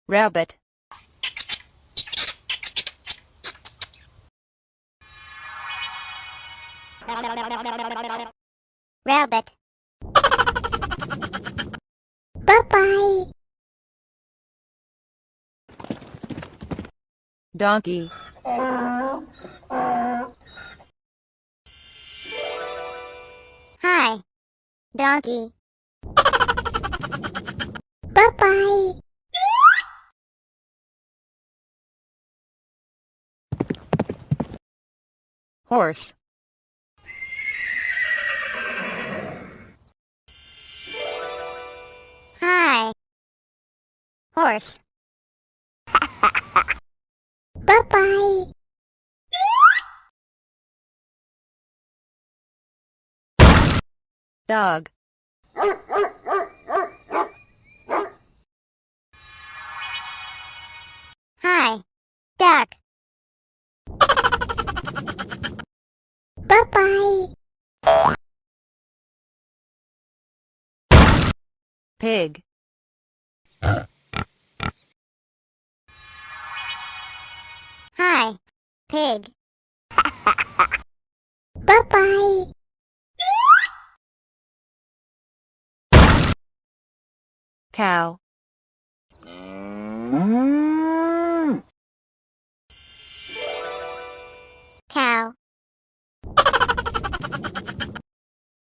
Rabbit. Rabbit. Bye-bye. Donkey. Hi, donkey. Bye-bye. Horse. Hi, horse. Bye-bye. Dog. Hi, duck. Bye-bye. Pig. Hi, pig. Bye-bye. Cow. Cow.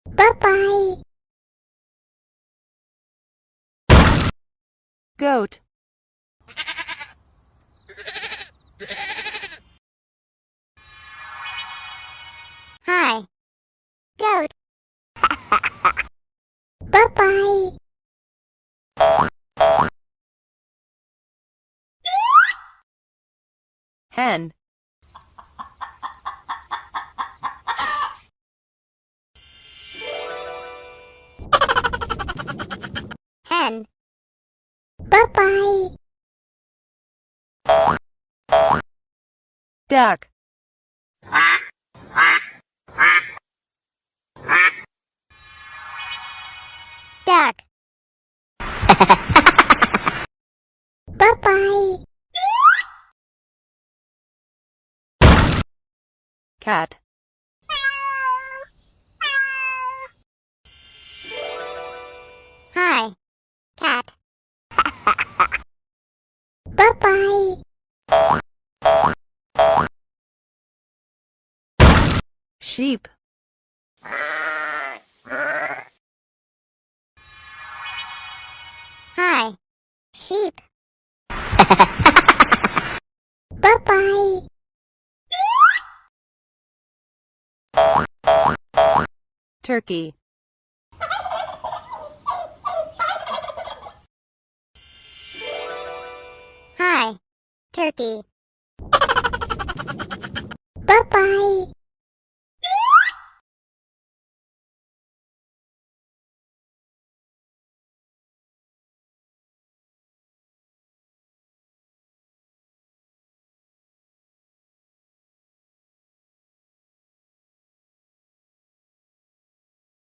Bye-bye. Goat. Hi, goat. Bye-bye. Hen. Hen. Bye-bye. Duck. Duck. Bye-bye. Cat. Hi, cat. Bye-bye. Sheep. Hi, sheep. Bye-bye. Turkey. Hi, turkey. Bye-bye.